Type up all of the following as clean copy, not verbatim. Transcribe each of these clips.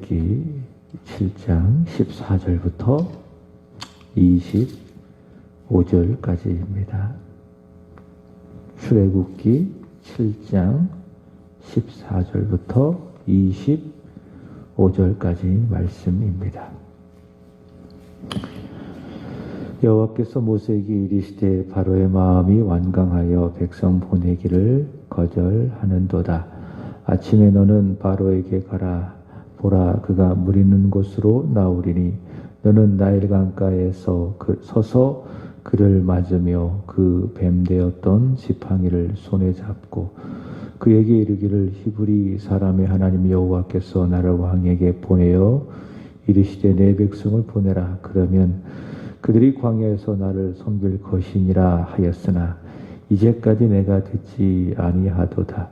출애굽기 7장 14절부터 25절까지입니다. 출애굽기 7장 14절부터 25절까지 말씀입니다. 여호와께서 모세에게 이르시되 바로의 마음이 완강하여 백성 보내기를 거절하는도다. 아침에 너는 바로에게 가라. 보라, 그가 물 있는 곳으로 나오리니 너는 나일 강가에서 서서 그를 맞으며 그 뱀되었던 지팡이를 손에 잡고 그에게 이르기를 히브리 사람의 하나님 여호와께서 나를 왕에게 보내어 이르시되 내 백성을 보내라. 그러면 그들이 광야에서 나를 섬길 것이니라 하였으나 이제까지 내가 듣지 아니하도다.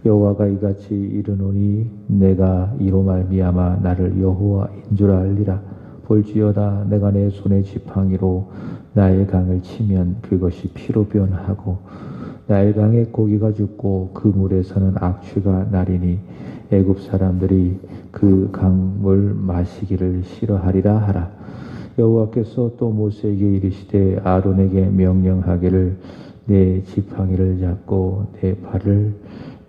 여호와가 이같이 이르노니 내가 이로 말미암아 나를 여호와인 줄 알리라. 볼지어다 내가 내 손의 지팡이로 나의 강을 치면 그것이 피로 변하고 나의 강에 고기가 죽고 그 물에서는 악취가 나리니 애굽 사람들이 그 강물 마시기를 싫어하리라 하라. 여호와께서 또 모세에게 이르시되 아론에게 명령하기를 내 지팡이를 잡고 내 발을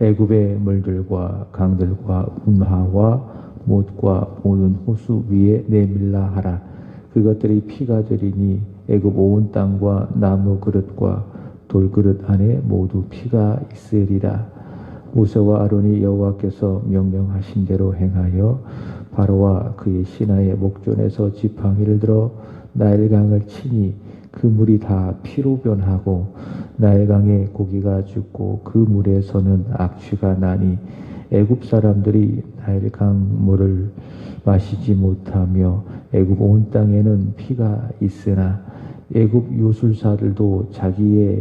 애굽의 물들과 강들과 운하와 못과 모든 호수 위에 내밀라 하라. 그것들이 피가 되리니 애굽 온 땅과 나무 그릇과 돌그릇 안에 모두 피가 있으리라. 모세와 아론이 여호와께서 명령하신 대로 행하여 바로와 그의 신하의 목전에서 지팡이를 들어 나일강을 치니 그 물이 다 피로 변하고 나일강에 고기가 죽고 그 물에서는 악취가 나니 애굽 사람들이 나일강 물을 마시지 못하며 애굽 온 땅에는 피가 있으나 애굽 요술사들도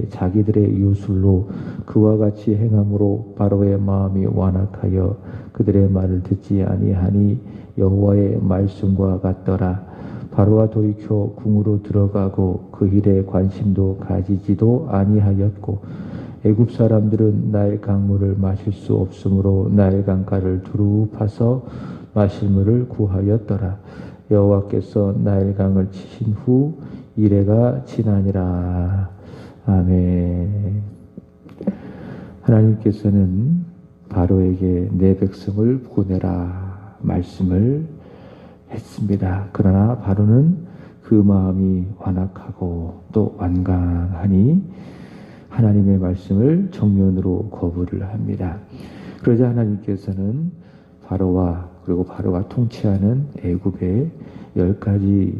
자기들의 요술로 그와 같이 행함으로 바로의 마음이 완악하여 그들의 말을 듣지 아니하니 여호와의 말씀과 같더라. 바로가 돌이켜 궁으로 들어가고 그 일에 관심도 가지지도 아니하였고 애굽 사람들은 나일 강물을 마실 수 없으므로 나일 강가를 두루 파서 마실 물을 구하였더라. 여호와께서 나일 강을 치신 후 이래가 지나니라. 아멘. 하나님께서는 바로에게 내 백성을 보내라 말씀을 했습니다. 그러나 바로는 그 마음이 완악하고 또 완강하니 하나님의 말씀을 정면으로 거부를 합니다. 그러자 하나님께서는 바로와 그리고 바로가 통치하는 애굽의 10가지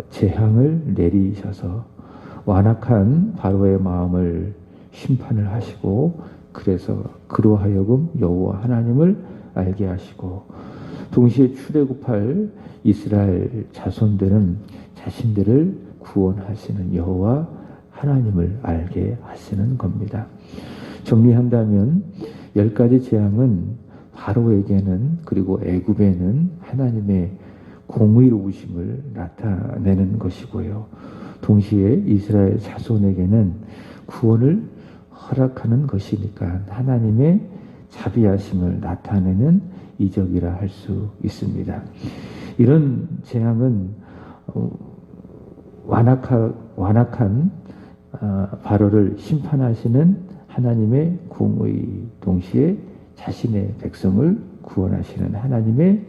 재앙을 내리셔서 완악한 바로의 마음을 심판을 하시고 그래서 그로 하여금 여호와 하나님을 알게 하시고 동시에 출애굽할 이스라엘 자손들은 자신들을 구원하시는 여호와 하나님을 알게 하시는 겁니다. 정리한다면 10가지 재앙은 바로에게는 그리고 애굽에는 하나님의 공의로우심을 나타내는 것이고요. 동시에 이스라엘 자손에게는 구원을 허락하는 것이니까 하나님의 자비하심을 나타내는 이적이라 할 수 있습니다. 이런 재앙은 완악한 바로를 심판하시는 하나님의 공의 동시에 자신의 백성을 구원하시는 하나님의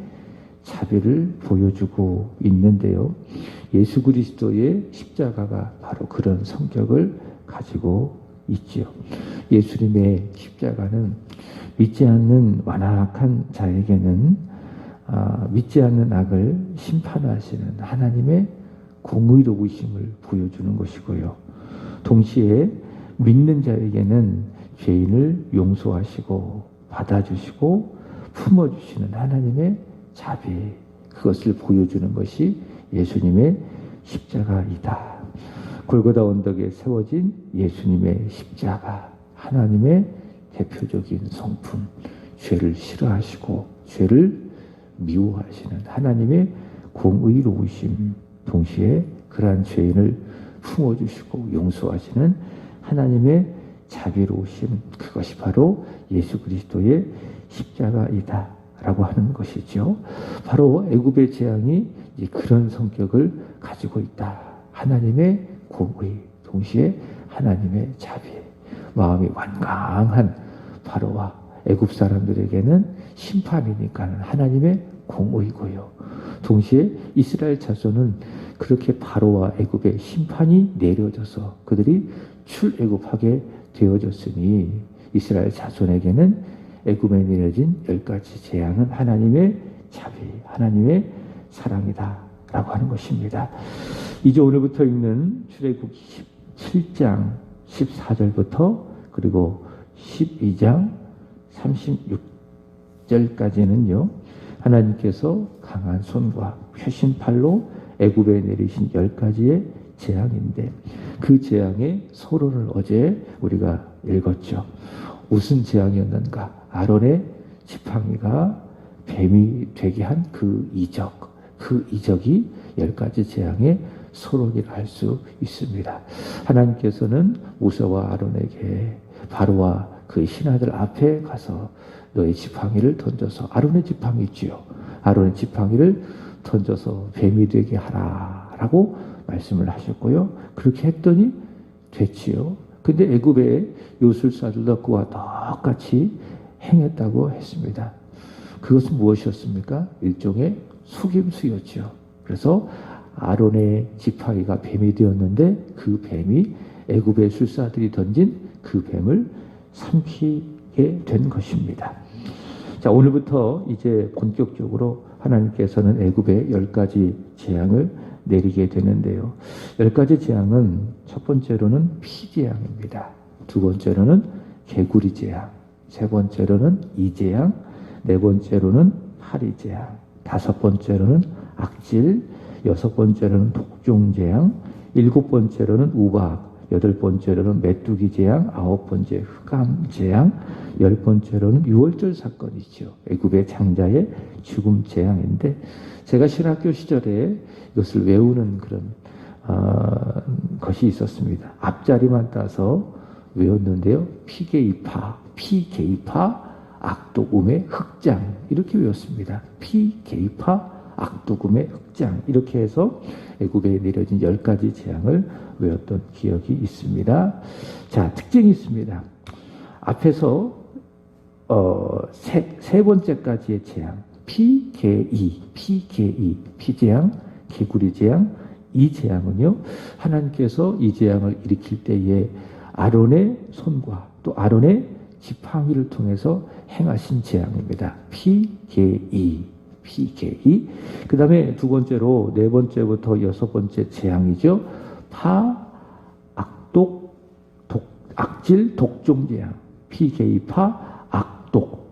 자비를 보여주고 있는데요. 예수 그리스도의 십자가가 바로 그런 성격을 가지고 있지요. 예수님의 십자가는 믿지 않는 완악한 자에게는 믿지 않는 악을 심판하시는 하나님의 공의로우심을 보여주는 것이고요. 동시에 믿는 자에게는 죄인을 용서하시고 받아주시고 품어주시는 하나님의 자비, 그것을 보여주는 것이 예수님의 십자가이다. 골고다 언덕에 세워진 예수님의 십자가, 하나님의 대표적인 성품, 죄를 싫어하시고 죄를 미워하시는 하나님의 공의로우심, 동시에 그러한 죄인을 품어주시고 용서하시는 하나님의 자비로우심, 그것이 바로 예수 그리스도의 십자가이다. 라고 하는 것이죠. 바로 애굽의 재앙이 이제 그런 성격을 가지고 있다. 하나님의 공의, 동시에 하나님의 자비, 마음이 완강한 바로와 애굽 사람들에게는 심판이니까 하나님의 공의고요. 동시에 이스라엘 자손은 그렇게 바로와 애굽의 심판이 내려져서 그들이 출애굽하게 되어졌으니 이스라엘 자손에게는 애굽에 내려진 10가지 재앙은 하나님의 자비, 하나님의 사랑이다 라고 하는 것입니다. 이제 오늘부터 읽는 출애굽 17장 14절부터 그리고 12장 36절까지는요. 하나님께서 강한 손과 회신팔로 애굽에 내리신 10가지의 재앙인데 그 재앙의 서론을 어제 우리가 읽었죠. 무슨 재앙이었는가? 아론의 지팡이가 뱀이 되게 한 그 이적, 그 이적이 10가지 재앙의 서론이라 할 수 있습니다. 하나님께서는 모세와 아론에게 바로와 그의 신하들 앞에 가서 너의 지팡이를 던져서 아론의 지팡이 있지요. 아론의 지팡이를 던져서 뱀이 되게 하라 라고 말씀을 하셨고요. 그렇게 했더니 됐지요. 근데 애굽의 요술사들도 그와 똑같이 행했다고 했습니다. 그것은 무엇이었습니까? 일종의 속임수였죠. 그래서 아론의 지팡이가 뱀이 되었는데 그 뱀이 애굽의 술사들이 던진 그 뱀을 삼키게 된 것입니다. 자, 오늘부터 이제 본격적으로 하나님께서는 애굽의 10가지 재앙을 내리게 되는데요. 10가지 재앙은 첫 번째로는 피재앙입니다. 두 번째로는 개구리 재앙, 세 번째로는 이재앙, 네 번째로는 파리재앙, 다섯 번째로는 악질, 여섯 번째로는 독종재앙, 일곱 번째로는 우박, 여덟 번째로는 메뚜기 재앙, 아홉 번째 흑암 재앙, 열 번째로는 유월절 사건이죠. 애굽의 장자의 죽음 재앙인데 제가 신학교 시절에 이것을 외우는 그런 것이 있었습니다. 앞자리만 따서 외웠는데요. 피게이파, 악독음의 흑장 이렇게 외웠습니다. 피게이파, 악독음의 흑장 이렇게 해서 애굽에 내려진 10가지 재앙을 외웠던 기억이 있습니다. 자, 특징이 있습니다. 앞에서 세 번째까지의 재앙, 피재앙, 개구리 재앙, 이 재앙은요, 하나님께서 이 재앙을 일으킬 때에 아론의 손과 또 아론의 지팡이를 통해서 행하신 재앙입니다. 피개이. 그 다음에 두 번째로 네 번째부터 여섯 번째 재앙이죠. 악질, 독종 재앙. 피개이파, 악독,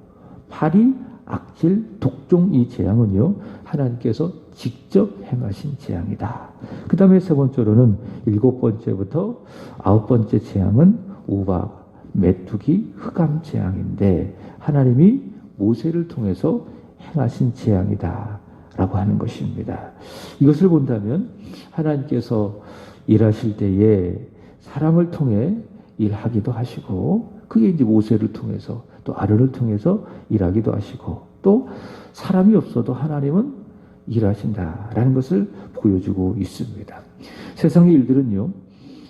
파리, 악질, 독종 이 재앙은요, 하나님께서 직접 행하신 재앙이다. 그 다음에 세 번째로는 일곱 번째부터 아홉 번째 재앙은 우박, 메뚜기, 흑암 재앙인데 하나님이 모세를 통해서 행하신 재앙이다 라고 하는 것입니다. 이것을 본다면 하나님께서 일하실 때에 사람을 통해 일하기도 하시고 그게 이제 모세를 통해서 또 아론을 통해서 일하기도 하시고 또 사람이 없어도 하나님은 일하신다라는 것을 보여주고 있습니다. 세상의 일들은요,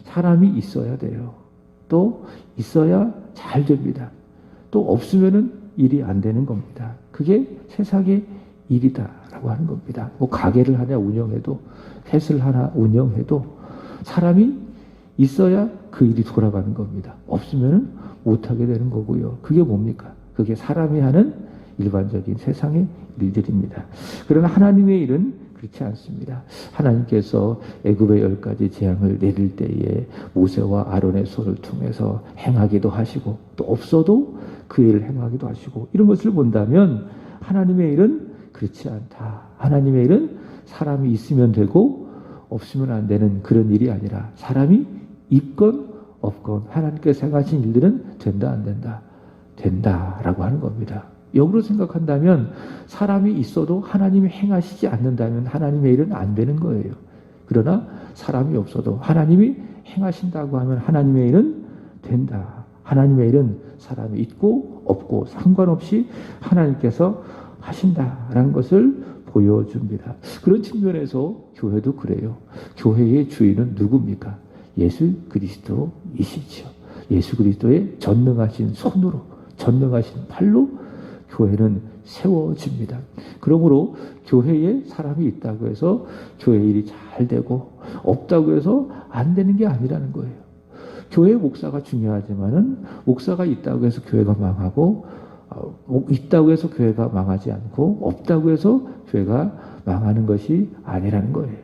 사람이 있어야 돼요. 또 있어야 잘 됩니다. 또 없으면은 일이 안 되는 겁니다. 그게 세상의 일이다라고 하는 겁니다. 뭐 가게를 하나 운영해도 횟을 하나 운영해도 사람이 있어야 그 일이 돌아가는 겁니다. 없으면은 못하게 되는 거고요. 그게 뭡니까? 그게 사람이 하는 일반적인 세상의 일들입니다. 그러나 하나님의 일은 그렇지 않습니다. 하나님께서 애굽의 10가지 재앙을 내릴 때에 모세와 아론의 손을 통해서 행하기도 하시고 또 없어도 그 일을 행하기도 하시고 이런 것을 본다면 하나님의 일은 그렇지 않다. 하나님의 일은 사람이 있으면 되고 없으면 안 되는 그런 일이 아니라 사람이 있건 없건 하나님께서 행하신 일들은 된다 안 된다? 된다라고 하는 겁니다. 역으로 생각한다면 사람이 있어도 하나님이 행하시지 않는다면 하나님의 일은 안 되는 거예요. 그러나 사람이 없어도 하나님이 행하신다고 하면 하나님의 일은 된다. 하나님의 일은 사람이 있고 없고 상관없이 하나님께서 하신다라는 것을 보여줍니다. 그런 측면에서 교회도 그래요. 교회의 주인은 누굽니까? 예수 그리스도이시죠. 예수 그리스도의 전능하신 손으로, 전능하신 팔로 교회는 세워집니다. 그러므로 교회에 사람이 있다고 해서 교회 일이 잘 되고 없다고 해서 안 되는 게 아니라는 거예요. 교회 목사가 중요하지만은 목사가 있다고 해서 교회가 망하고 있다고 해서 교회가 망하지 않고 없다고 해서 교회가 망하는 것이 아니라는 거예요.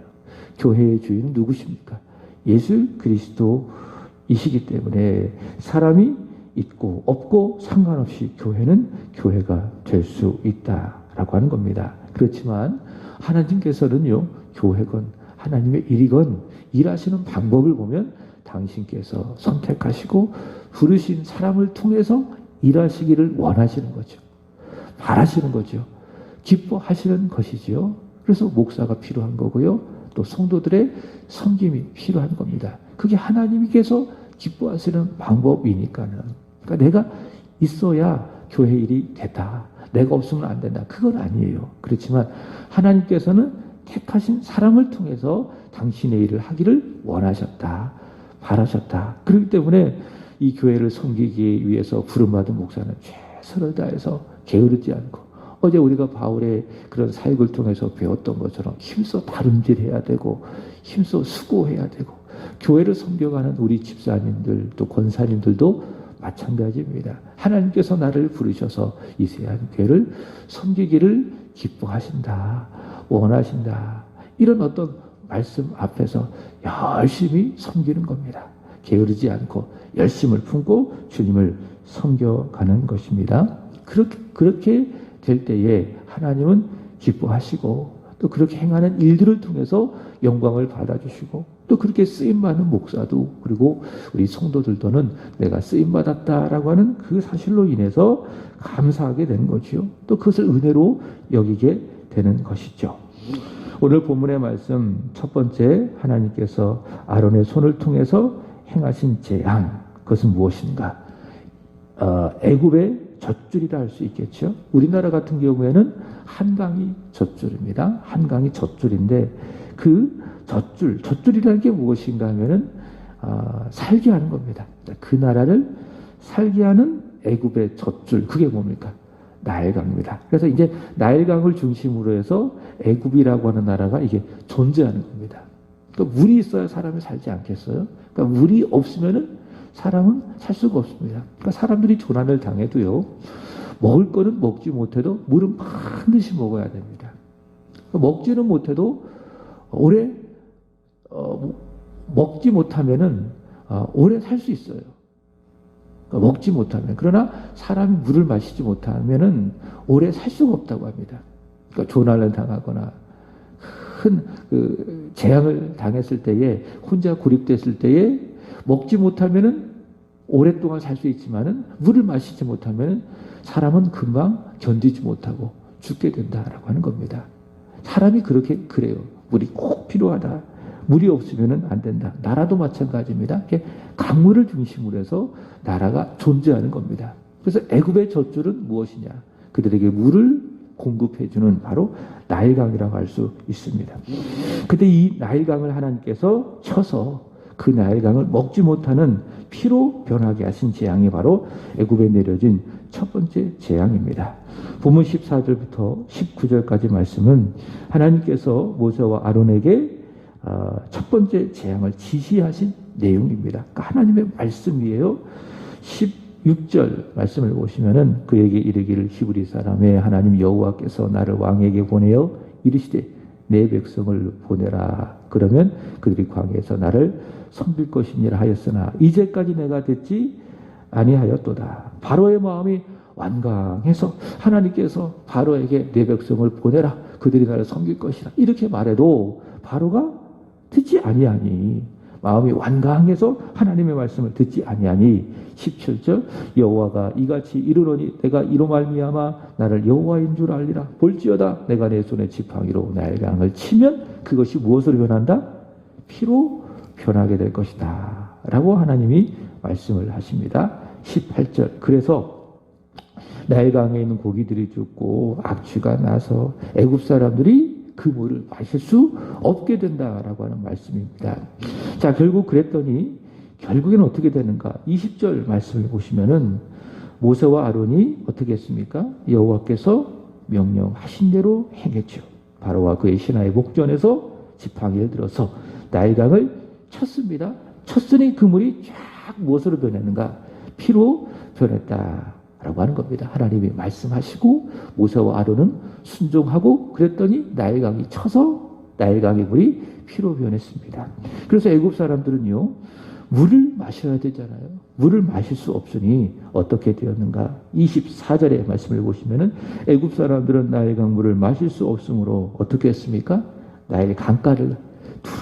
교회의 주인은 누구십니까? 예수 그리스도이시기 때문에 사람이 있고 없고 상관없이 교회는 교회가 될 수 있다라고 하는 겁니다. 그렇지만 하나님께서는요, 교회건 하나님의 일이건 일하시는 방법을 보면 당신께서 선택하시고 부르신 사람을 통해서 일하시기를 원하시는 거죠. 바라시는 거죠. 기뻐하시는 것이지요. 그래서 목사가 필요한 거고요. 또 성도들의 섬김이 필요한 겁니다. 그게 하나님께서 기뻐하시는 방법이니까는. 그러니까 내가 있어야 교회 일이 됐다. 내가 없으면 안 된다. 그건 아니에요. 그렇지만 하나님께서는 택하신 사람을 통해서 당신의 일을 하기를 원하셨다. 바라셨다. 그렇기 때문에 이 교회를 섬기기 위해서 부름받은 목사는 최선을 다해서 게으르지 않고 어제 우리가 바울의 그런 사역을 통해서 배웠던 것처럼 힘써 다름질해야 되고 힘써 수고해야 되고 교회를 섬겨가는 우리 집사님들 또 권사님들도 마찬가지입니다. 하나님께서 나를 부르셔서 이 세한 교회를 섬기기를 기뻐하신다. 원하신다. 이런 어떤 말씀 앞에서 열심히 섬기는 겁니다. 게으르지 않고 열심을 품고 주님을 섬겨가는 것입니다. 그렇게 될 때에 하나님은 기뻐하시고 또 그렇게 행하는 일들을 통해서 영광을 받아주시고 또 그렇게 쓰임받는 목사도 그리고 우리 성도들도는 내가 쓰임받았다라고 하는 그 사실로 인해서 감사하게 되는 거지요. 또 그것을 은혜로 여기게 되는 것이죠. 오늘 본문의 말씀 첫 번째 하나님께서 아론의 손을 통해서 행하신 재앙 그것은 무엇인가? 애굽의 젖줄이라 할 수 있겠죠. 우리나라 같은 경우에는 한강이 젖줄입니다. 한강이 젖줄인데 그 젖줄이라는 게 무엇인가 하면은 살게 하는 겁니다. 그 나라를 살게 하는 애굽의 젖줄 그게 뭡니까? 나일강입니다. 그래서 이제 나일강을 중심으로 해서 애굽이라고 하는 나라가 이게 존재하는 겁니다. 그러니까 물이 있어야 사람이 살지 않겠어요? 그러니까 물이 없으면은 사람은 살 수가 없습니다. 그러니까 사람들이 조난을 당해도요, 먹을 거는 먹지 못해도 물은 반드시 먹어야 됩니다. 먹지는 못해도 오래 먹지 못하면은 오래 살 수 있어요. 그러니까 먹지 못하면. 그러나 사람이 물을 마시지 못하면은 오래 살 수가 없다고 합니다. 그러니까 조난을 당하거나 큰 그 재앙을 당했을 때에 혼자 고립됐을 때에 먹지 못하면은 오랫동안 살 수 있지만은 물을 마시지 못하면은 사람은 금방 견디지 못하고 죽게 된다라고 하는 겁니다. 사람이 그래요. 물이 꼭 필요하다. 물이 없으면은 안 된다. 나라도 마찬가지입니다. 강물을 중심으로 해서 나라가 존재하는 겁니다. 그래서 애굽의 젖줄은 무엇이냐? 그들에게 물을 공급해주는 바로 나일강이라고 할 수 있습니다. 근데 이 나일강을 하나님께서 쳐서 그 나일강을 먹지 못하는 피로 변하게 하신 재앙이 바로 애굽에 내려진 첫 번째 재앙입니다. 본문 14절부터 19절까지 말씀은 하나님께서 모세와 아론에게 첫 번째 재앙을 지시하신 내용입니다. 그러니까 하나님의 말씀이에요. 16절 말씀을 보시면은 그에게 이르기를 히브리 사람의 하나님 여호와께서 나를 왕에게 보내어 이르시되 내 백성을 보내라. 그러면 그들이 광야에서 나를 섬길 것이니라 하였으나 이제까지 내가 듣지 아니하였도다. 바로의 마음이 완강해서 하나님께서 바로에게 내 백성을 보내라. 그들이 나를 섬길 것이라. 이렇게 말해도 바로가 듣지 아니하니 마음이 완강해서 하나님의 말씀을 듣지 아니하니 17절 여호와가 이같이 이르노니 내가 이로 말미암아 나를 여호와인 줄 알리라. 볼지어다 내가 내 손에 지팡이로 나일강을 치면 그것이 무엇으로 변한다? 피로 변하게 될 것이다 라고 하나님이 말씀을 하십니다. 18절 그래서 나일강에 있는 고기들이 죽고 악취가 나서 애굽 사람들이 그 물을 마실 수 없게 된다라고 하는 말씀입니다. 자, 결국 그랬더니 결국에는 어떻게 되는가? 20절 말씀을 보시면은 모세와 아론이 어떻게 했습니까? 여호와께서 명령하신 대로 행했죠. 바로와 그의 신하의 목전에서 지팡이를 들어서 나일강을 쳤습니다. 쳤으니 그 물이 쫙 무엇으로 변했는가? 피로 변했다라고 하는 겁니다. 하나님이 말씀하시고 모세와 아론은 순종하고 그랬더니 나일강이 쳐서 나일강의 물이 피로 변했습니다. 그래서 애굽 사람들은요, 물을 마셔야 되잖아요. 물을 마실 수 없으니 어떻게 되었는가? 24절의 말씀을 보시면은 애굽 사람들은 나일강 물을 마실 수 없으므로 어떻게 했습니까? 나일 강가를 툭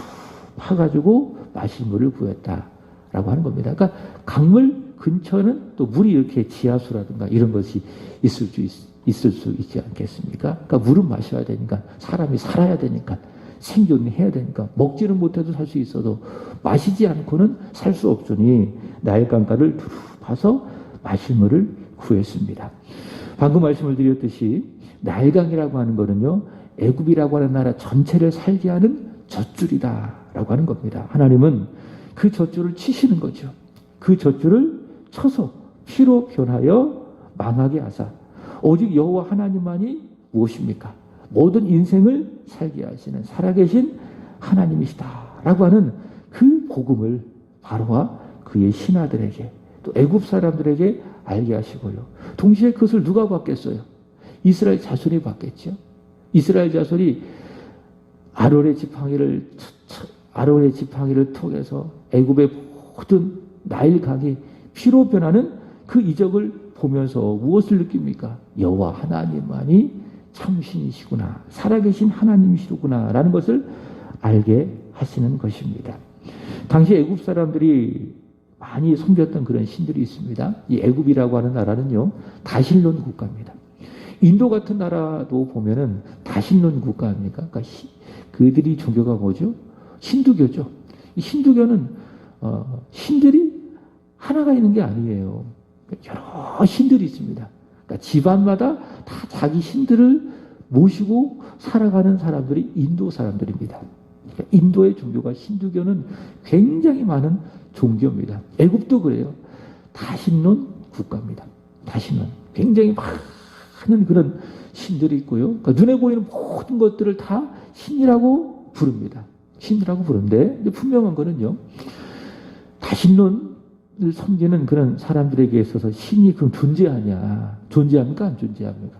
파가지고 마실 물을 구했다라고 하는 겁니다. 그러니까 강물 근처는 또 물이 이렇게 지하수라든가 이런 것이 있을 수 있지 않겠습니까? 그러니까 물은 마셔야 되니까 사람이 살아야 되니까 생존해야 되니까 먹지는 못해도 살 수 있어도 마시지 않고는 살 수 없으니 나일 강가를 두루 파서 마실 물을 구했습니다. 방금 말씀을 드렸듯이 나일강이라고 하는 거는요, 애굽이라고 하는 나라 전체를 살게 하는 젖줄이다라고 하는 겁니다. 하나님은 그 젖줄을 치시는 거죠. 그 젖줄을 쳐서 피로 변하여 망하게 하사 오직 여호와 하나님만이 무엇입니까? 모든 인생을 살게 하시는 살아계신 하나님이시다라고 하는 그 복음을 바로와 그의 신하들에게 또 애굽 사람들에게 알게 하시고요. 동시에 그것을 누가 받겠어요? 이스라엘 자손이 받겠죠. 이스라엘 자손이 아론의 지팡이를 통해서 애굽의 모든 나일 강이 피로 변하는 그 이적을 보면서 무엇을 느낍니까? 여호와 하나님만이 참신이시구나, 살아계신 하나님이시구나 라는 것을 알게 하시는 것입니다. 당시 애굽 사람들이 많이 섬겼던 그런 신들이 있습니다. 이 애굽이라고 하는 나라는요, 다신론 국가입니다. 인도 같은 나라도 보면은 다신론 국가 아닙니까? 그러니까 그들이 종교가 뭐죠? 힌두교죠. 이 힌두교는 신들이 하나가 있는 게 아니에요. 여러 신들이 있습니다. 그러니까 집안마다 다 자기 신들을 모시고 살아가는 사람들이 인도 사람들입니다. 그러니까 인도의 종교가 힌두교는 굉장히 많은 종교입니다. 애굽도 그래요. 다신론 국가입니다. 다신론. 굉장히 많은 그런 신들이 있고요. 그러니까 눈에 보이는 모든 것들을 다 신이라고 부릅니다. 신이라고 부르는데 분명한 거는요, 다신론을 섬기는 그런 사람들에게 있어서 신이 그럼 존재하냐? 존재합니까? 안 존재합니까?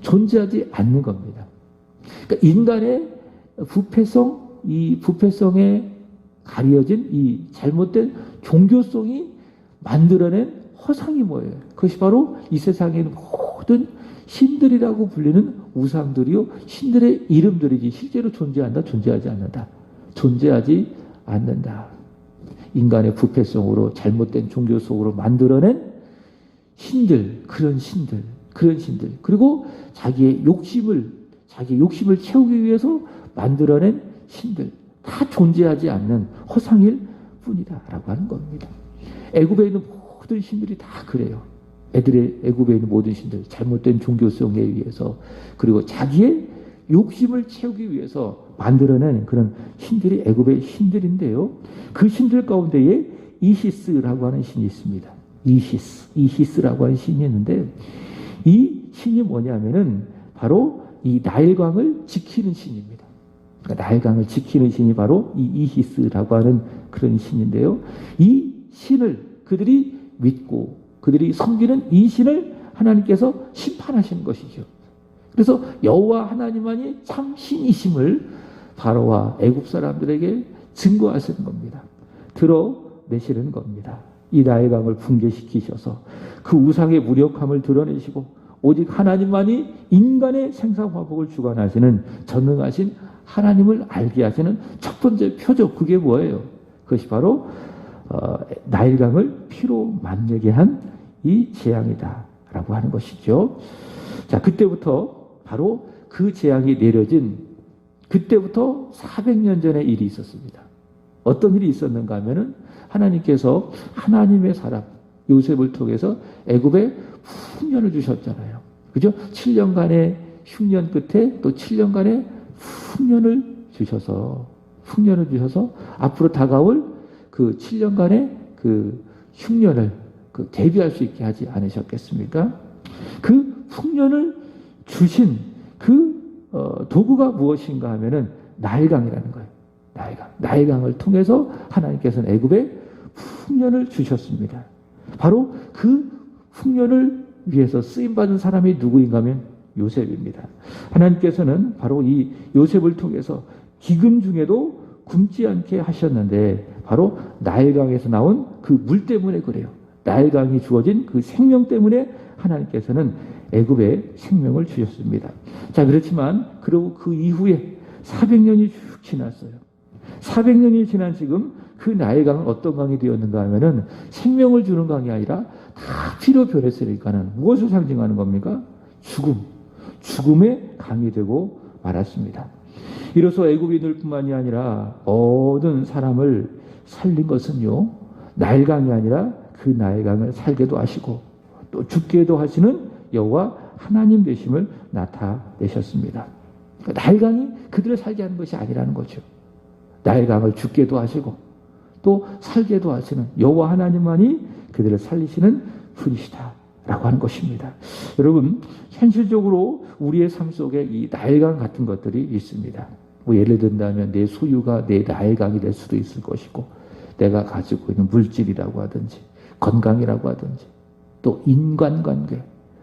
존재하지 않는 겁니다. 그러니까 인간의 부패성, 이 부패성에 가려진 이 잘못된 종교성이 만들어낸 허상이 뭐예요? 그것이 바로 이 세상에 있는 모든 신들이라고 불리는 우상들이요, 신들의 이름들이지 실제로 존재한다, 존재하지 않는다. 존재하지 않는다. 인간의 부패성으로 잘못된 종교 속으로 만들어낸 신들, 그런 신들, 그리고 자기의 욕심을 채우기 위해서 만들어낸 신들, 다 존재하지 않는 허상일 뿐이다라고 하는 겁니다. 애굽에 있는 모든 신들이 다 그래요. 애굽에 있는 모든 신들, 잘못된 종교성에 의해서, 그리고 자기의 욕심을 채우기 위해서 만들어낸 그런 신들이 애굽의 신들인데요. 그 신들 가운데에 이시스라고 하는 신이 있습니다. 이시스라고 하는 신이 있는데, 이 신이 뭐냐면은 바로 이 나일강을 지키는 신입니다. 그러니까 나일강을 지키는 신이 바로 이 이시스라고 하는 그런 신인데요. 이 신을 그들이 믿고 그들이 섬기는 이 신을 하나님께서 심판하시는 것이죠. 그래서 여호와 하나님만이 참 신이심을 바로와 애굽 사람들에게 증거하시는 겁니다. 드러내시는 겁니다. 이 나일강을 붕괴시키셔서 그 우상의 무력함을 드러내시고 오직 하나님만이 인간의 생사화복을 주관하시는 전능하신 하나님을 알게 하시는 첫 번째 표적, 그게 뭐예요? 그것이 바로 나일강을 피로 만들게 한 이 재앙이다라고 하는 것이죠. 자, 그때부터 바로 그 재앙이 내려진 그때부터 400년 전의 일이 있었습니다. 어떤 일이 있었는가 하면은 하나님께서 하나님의 사람, 요셉을 통해서 애굽에 흉년을 주셨잖아요. 그죠? 7년간의 흉년 끝에 또 7년간의 흉년을 주셔서 앞으로 다가올 그 7년간의 그 흉년을 대비할 수 있게 하지 않으셨겠습니까? 그 흉년을 주신 그 도구가 무엇인가 하면은 나일강이라는 거예요. 나일강을 통해서 하나님께서는 애굽에 흉년을 주셨습니다. 바로 그 흉년을 위해서 쓰임받은 사람이 누구인가 하면 요셉입니다. 하나님께서는 바로 이 요셉을 통해서 기근 중에도 굶지 않게 하셨는데 바로 나일강에서 나온 그 물 때문에 그래요. 나일강이 주어진 그 생명 때문에 하나님께서는 애굽에 생명을 주셨습니다. 자, 그렇지만 그리고 그 이후에 400년이 쭉 지났어요. 400년이 지난 지금 그 나일강은 어떤 강이 되었는가 하면은 생명을 주는 강이 아니라 다 피로 변했으니까는 무엇을 상징하는 겁니까? 죽음의 강이 되고 말았습니다. 이로써 애굽인들뿐만이 아니라 모든 사람을 살린 것은요, 나일강이 아니라 그 나일강을 살게도 하시고 또 죽게도 하시는 여호와 하나님 되심을 나타내셨습니다. 그러니까 나일강이 그들을 살게 하는 것이 아니라는 거죠. 나일강을 죽게도 하시고 또 살게도 하시는 여호와 하나님만이 그들을 살리시는 분이시다라고 하는 것입니다. 여러분, 현실적으로 우리의 삶 속에 이 나일강 같은 것들이 있습니다. 뭐 예를 든다면 내 소유가 내 나일강이 될 수도 있을 것이고, 내가 가지고 있는 물질이라고 하든지 건강이라고 하든지 또 인간관계,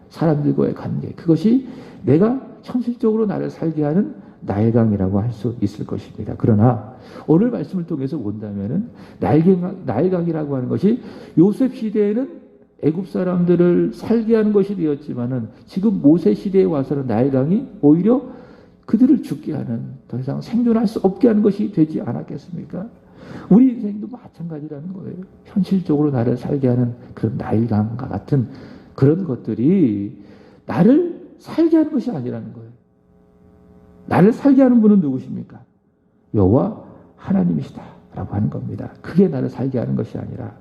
사람들과의 관계, 그것이 내가 현실적으로 나를 살게 하는 나일강이라고 할 수 있을 것입니다. 그러나 오늘 말씀을 통해서 본다면은 나일강이라고 하는 것이 요셉 시대에는 애굽 사람들을 살게 하는 것이 되었지만은 지금 모세 시대에 와서는 나일강이 오히려 그들을 죽게 하는, 더 이상 생존할 수 없게 하는 것이 되지 않았겠습니까? 우리 인생도 마찬가지라는 거예요. 현실적으로 나를 살게 하는 그런 나일강과 같은 그런 것들이 나를 살게 하는 것이 아니라는 거예요. 나를 살게 하는 분은 누구십니까? 여호와 하나님이시다라고 하는 겁니다. 그게 나를 살게 하는 것이 아니라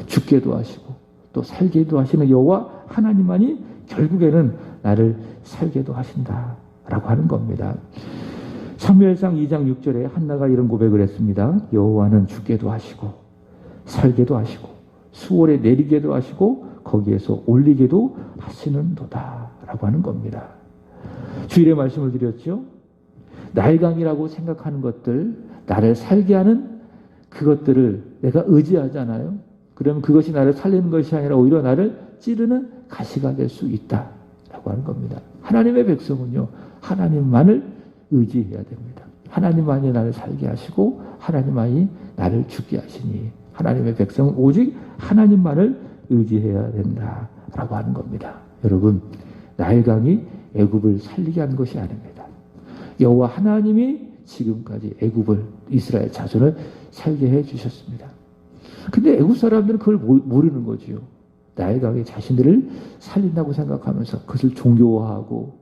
죽게도 하시고 또 살게도 하시는 여호와 하나님만이 결국에는 나를 살게도 하신다라고 하는 겁니다. 사무엘상 2장 6절에 한나가 이런 고백을 했습니다. 여호와는 죽게도 하시고 살게도 하시고 수월에 내리게도 하시고 거기에서 올리게도 하시는도다라고 하는 겁니다. 주일에 말씀을 드렸죠. 나일강이라고 생각하는 것들, 나를 살게 하는 그것들을 내가 의지하잖아요. 그러면 그것이 나를 살리는 것이 아니라 오히려 나를 찌르는 가시가 될 수 있다라고 하는 겁니다. 하나님의 백성은요, 하나님만을 의지해야 됩니다. 하나님만이 나를 살게 하시고 하나님만이 나를 죽게 하시니 하나님의 백성은 오직 하나님만을 의지해야 된다라고 하는 겁니다. 여러분, 나일강이 애굽을 살리게 하는 것이 아닙니다. 여호와 하나님이 지금까지 애굽을, 이스라엘 자손을 살게 해 주셨습니다. 근데 애굽 사람들은 그걸 모르는 거지요. 나일강이 자신들을 살린다고 생각하면서 그것을 종교화하고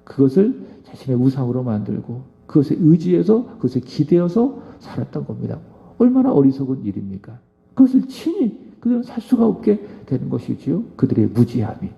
그것을 자신의 우상으로 만들고 그것에 의지해서 그것에 기대어서 살았던 겁니다. 얼마나 어리석은 일입니까? 그것을 친히 그들은 살 수가 없게 되는 것이지요. 그들의 무지함이,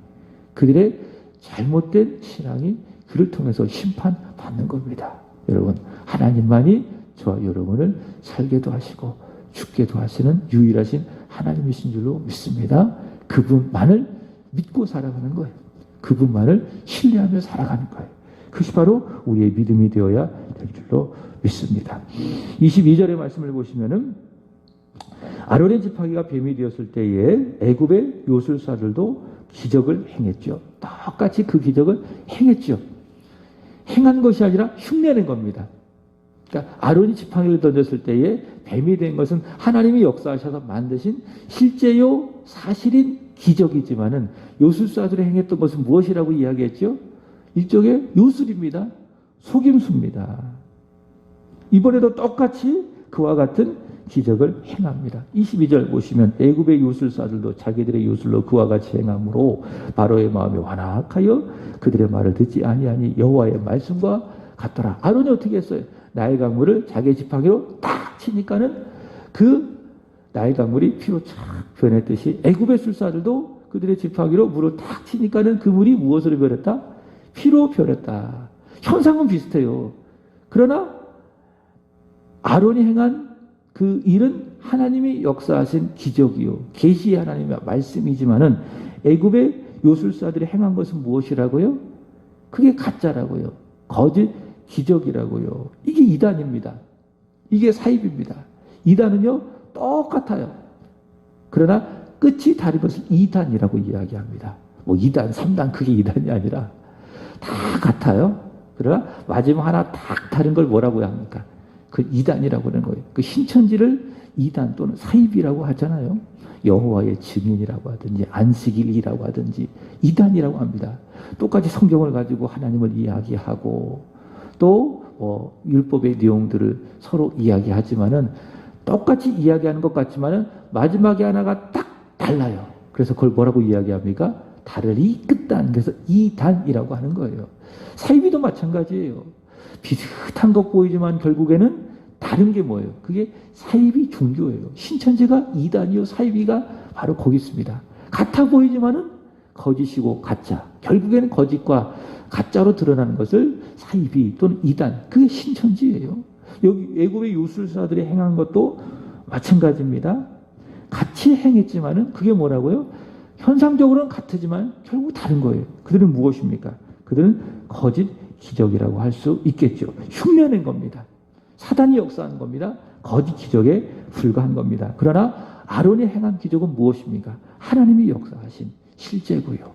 그들의 잘못된 신앙이 그를 통해서 심판받는 겁니다. 여러분, 하나님만이 저와 여러분을 살게도 하시고 죽게도 하시는 유일하신 하나님이신 줄로 믿습니다. 그분만을 믿고 살아가는 거예요. 그분만을 신뢰하며 살아가는 거예요. 그것이 바로 우리의 믿음이 되어야 될 줄로 믿습니다. 22절의 말씀을 보시면은 아론의 지팡이가 뱀이 되었을 때에 애굽의 요술사들도 기적을 행했죠. 똑같이 그 기적을 행했죠. 행한 것이 아니라 흉내낸 겁니다. 그러니까 아론이 지팡이를 던졌을 때에 뱀이 된 것은 하나님이 역사하셔서 만드신 실제요 사실인 기적이지만은 요술사들이 행했던 것은 무엇이라고 이야기했죠? 일종의 요술입니다. 속임수입니다. 이번에도 똑같이 그와 같은 기적을 행합니다. 22절 보시면 애굽의 요술사들도 자기들의 요술로 그와 같이 행함으로 바로의 마음이 완악하여 그들의 말을 듣지 아니하니 여호와의 말씀과 같더라. 아론이 어떻게 했어요? 나일강물을 자기의 지팡이로 딱 치니까는 그 나의 강물이 피로 쫙 변했듯이 애굽의 술사들도 그들의 지팡이로 물을 탁 치니까는 그 물이 무엇으로 변했다? 피로 변했다. 현상은 비슷해요. 그러나 아론이 행한 그 일은 하나님이 역사하신 기적이요, 계시의 하나님의 말씀이지만은 애굽의 요술사들이 행한 것은 무엇이라고요? 그게 가짜라고요. 거짓 기적이라고요. 이게 이단입니다. 이게 사입입니다. 이단은요 똑같아요. 그러나 끝이 다른 것을 이단이라고 이야기합니다. 뭐 2단, 3단 그게 이단이 아니라 다 같아요. 그러나 마지막 하나 딱 다른 걸 뭐라고 합니까? 그 이단이라고 하는 거예요. 그 신천지를 이단 또는 사입이라고 하잖아요. 여호와의 증인이라고 하든지 안식일이라고 하든지 이단이라고 합니다. 똑같이 성경을 가지고 하나님을 이야기하고 또 율법의 내용들을 서로 이야기하지만은 똑같이 이야기하는 것 같지만은 마지막에 하나가 딱 달라요. 그래서 그걸 뭐라고 이야기합니까? 다르리 끝단. 그래서 이단이라고 하는 거예요. 사이비도 마찬가지예요. 비슷한 것 보이지만 결국에는 다른 게 뭐예요? 그게 사이비 종교예요. 신천지가 이단이요 사이비가 바로 거기 있습니다. 같아 보이지만은 거짓이고 가짜. 결국에는 거짓과 가짜로 드러나는 것을 사이비 또는 이단. 그게 신천지예요. 여기 애굽의 요술사들이 행한 것도 마찬가지입니다. 같이 행했지만은 그게 뭐라고요? 현상적으로는 같지만 결국 다른 거예요. 그들은 무엇입니까? 그들은 거짓 기적이라고 할 수 있겠죠. 흉내낸 겁니다. 사단이 역사한 겁니다. 거짓 기적에 불과한 겁니다. 그러나 아론이 행한 기적은 무엇입니까? 하나님이 역사하신 실제고요.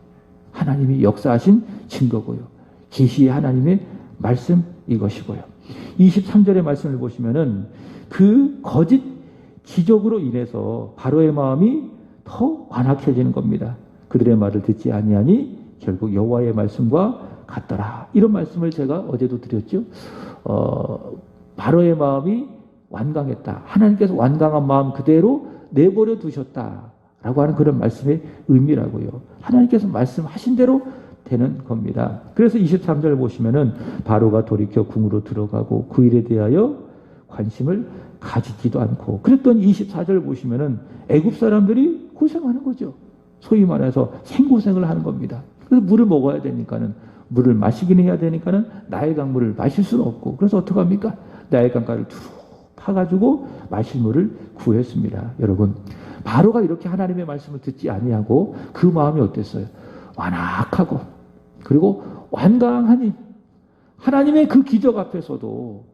하나님이 역사하신 증거고요. 계시의 하나님의 말씀 이것이고요. 23절의 말씀을 보시면은 그 거짓 기적으로 인해서 바로의 마음이 더 완악해지는 겁니다. 그들의 말을 듣지 아니하니 결국 여호와의 말씀과 같더라. 이런 말씀을 제가 어제도 드렸죠. 바로의 마음이 완강했다. 하나님께서 완강한 마음 그대로 내버려 두셨다라고 하는 그런 말씀의 의미라고요. 하나님께서 말씀하신 대로 되는 겁니다. 그래서 23절 보시면은 바로가 돌이켜 궁으로 들어가고 그 일에 대하여 관심을 가지지도 않고, 그랬더니 24절 보시면은 애굽 사람들이 고생하는 거죠. 소위 말해서 생고생을 하는 겁니다. 그래서 물을 먹어야 되니까는, 물을 마시긴 해야 되니까는 나일 강물을 마실 수는 없고, 그래서 어떡합니까? 나일 강가를 두루 파가지고 마실 물을 구했습니다. 여러분, 바로가 이렇게 하나님의 말씀을 듣지 아니하고 그 마음이 어땠어요? 완악하고 그리고 완강하니 하나님의 그 기적 앞에서도,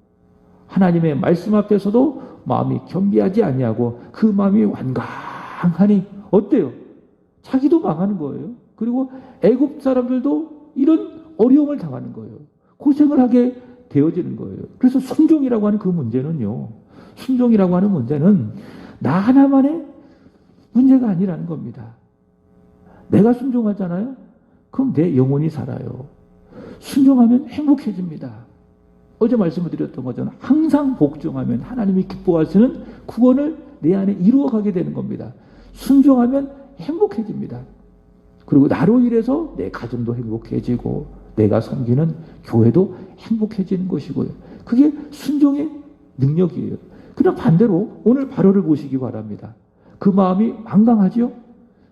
하나님의 말씀 앞에서도 마음이 겸비하지 아니하고 그 마음이 완강하니 어때요? 자기도 망하는 거예요. 그리고 애굽 사람들도 이런 어려움을 당하는 거예요. 고생을 하게 되어지는 거예요. 그래서 순종이라고 하는 그 문제는요, 순종이라고 하는 문제는 나 하나만의 문제가 아니라는 겁니다. 내가 순종하잖아요? 그럼 내 영혼이 살아요. 순종하면 행복해집니다. 어제 말씀을 드렸던 것처럼 항상 복종하면 하나님이 기뻐하시는 구원을 내 안에 이루어가게 되는 겁니다. 순종하면 행복해집니다. 그리고 나로 인해서 내 가정도 행복해지고 내가 섬기는 교회도 행복해지는 것이고요. 그게 순종의 능력이에요. 그러나 반대로 오늘 바로를 보시기 바랍니다. 그 마음이 완강하죠?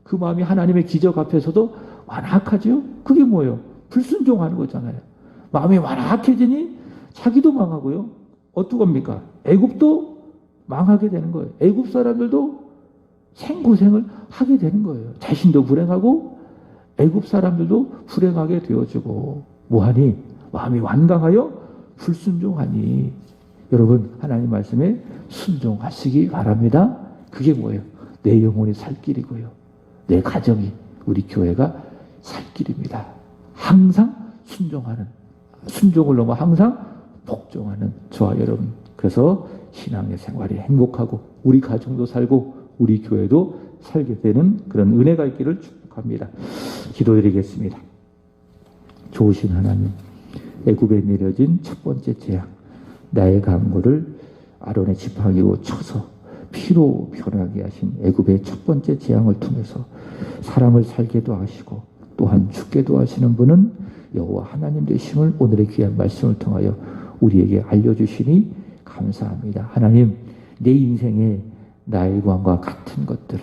그 마음이 하나님의 기적 앞에서도 완악하죠? 그게 뭐예요? 불순종하는 거잖아요. 마음이 완악해지니 자기도 망하고요. 어떡합니까? 애굽도 망하게 되는 거예요. 애굽 사람들도 생고생을 하게 되는 거예요. 자신도 불행하고 애굽 사람들도 불행하게 되어지고, 뭐하니? 마음이 완강하여 불순종하니. 여러분, 하나님 말씀에 순종하시기 바랍니다. 그게 뭐예요? 내 영혼이 살 길이고요. 내 가정이, 우리 교회가 살 길입니다. 항상 순종하는, 순종을 넘어 항상 복종하는 저와 여러분. 그래서 신앙의 생활이 행복하고 우리 가정도 살고 우리 교회도 살게 되는 그런 은혜가 있기를 축복합니다. 기도드리겠습니다. 좋으신 하나님, 애굽에 내려진 첫 번째 재앙, 나의 강물을 아론의 지팡이로 쳐서 피로 변하게 하신 애굽의 첫 번째 재앙을 통해서 사람을 살게도 하시고 또한 죽게도 하시는 분은 여호와 하나님 되심을 오늘의 귀한 말씀을 통하여 우리에게 알려주시니 감사합니다. 하나님, 내 인생에 나의 구원과 같은 것들,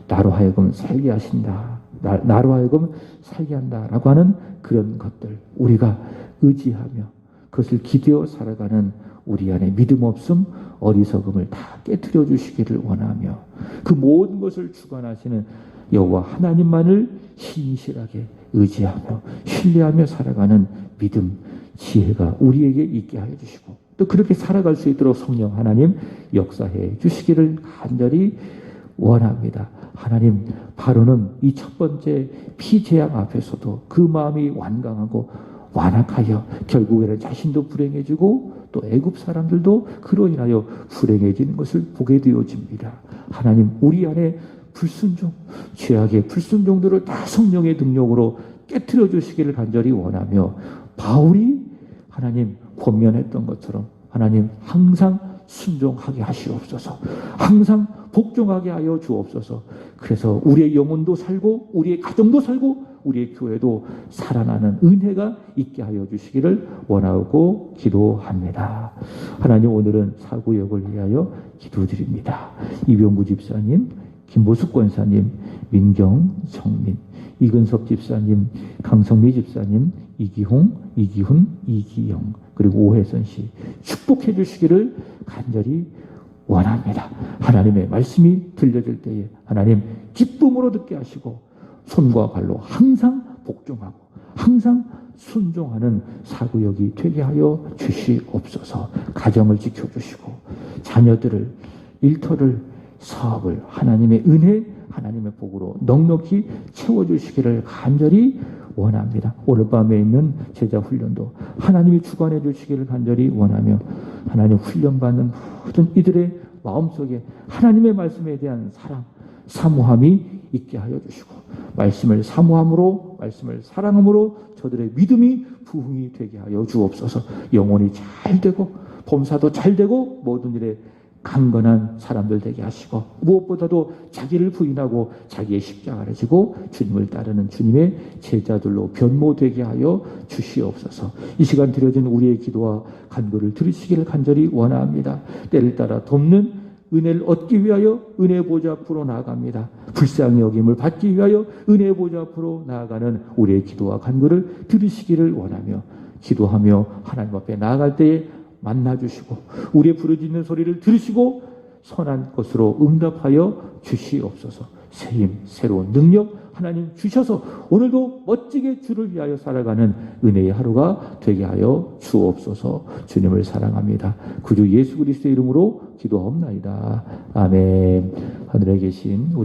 나로 하여금 살게 하신다. 나로 하여금 살게 한다라고 하는 그런 것들 우리가 의지하며 그것을 기대어 살아가는 우리 안에 믿음 없음, 어리석음을 다 깨트려 주시기를 원하며 그 모든 것을 주관하시는 여호와 하나님만을 신실하게 의지하며 신뢰하며 살아가는 믿음, 지혜가 우리에게 있게 하여 주시고 또 그렇게 살아갈 수 있도록 성령 하나님 역사해 주시기를 간절히 원합니다. 하나님, 바로는 이 첫 번째 피재앙 앞에서도 그 마음이 완강하고 완악하여 결국에는 자신도 불행해지고 또 애굽 사람들도 그로 인하여 불행해지는 것을 보게 되어집니다. 하나님, 우리 안에 불순종, 죄악의 불순종들을 다 성령의 능력으로 깨트려 주시기를 간절히 원하며 바울이 하나님 권면했던 것처럼 하나님 항상 순종하게 하시옵소서. 항상 복종하게 하여 주옵소서. 그래서 우리의 영혼도 살고 우리의 가정도 살고 우리의 교회도 살아나는 은혜가 있게 하여 주시기를 원하고 기도합니다. 하나님, 오늘은 사구역을 위하여 기도드립니다. 이병구 집사님, 김보숙 권사님, 민경, 정민, 이근섭 집사님, 강성미 집사님, 이기홍, 이기훈, 이기영, 그리고 오혜선 씨 축복해 주시기를 간절히 원합니다. 하나님의 말씀이 들려질 때에 하나님 기쁨으로 듣게 하시고 손과 발로 항상 복종하고 항상 순종하는 사구역이 되게 하여 주시옵소서. 가정을 지켜주시고 자녀들을, 일터를, 사업을 하나님의 은혜, 하나님의 복으로 넉넉히 채워주시기를 간절히 원합니다. 오늘 밤에 있는 제자 훈련도 하나님이 주관해 주시기를 간절히 원하며 하나님 훈련받는 모든 이들의 마음속에 하나님의 말씀에 대한 사랑, 사모함이 있게 하여 주시고 말씀을 사모함으로, 말씀을 사랑함으로 저들의 믿음이 부흥이 되게 하여 주옵소서. 영혼이 잘 되고 범사도 잘 되고 모든 일에 강건한 사람들 되게 하시고 무엇보다도 자기를 부인하고 자기의 십자가를 지고 주님을 따르는 주님의 제자들로 변모되게 하여 주시옵소서. 이 시간 드려진 우리의 기도와 간구를 들으시기를 간절히 원합니다. 때를 따라 돕는 은혜를 얻기 위하여 은혜 보좌 앞으로 나아갑니다. 불쌍히 여김을 받기 위하여 은혜 보좌 앞으로 나아가는 우리의 기도와 간구를 들으시기를 원하며 기도하며 하나님 앞에 나아갈 때에 만나주시고 우리의 부르짖는 소리를 들으시고 선한 것으로 응답하여 주시옵소서. 새힘, 새로운 능력 하나님 주셔서 오늘도 멋지게 주를 위하여 살아가는 은혜의 하루가 되게 하여 주옵소서. 주님을 사랑합니다. 구주 예수 그리스도의 이름으로 기도하옵나이다. 아멘. 하늘에 계신 우리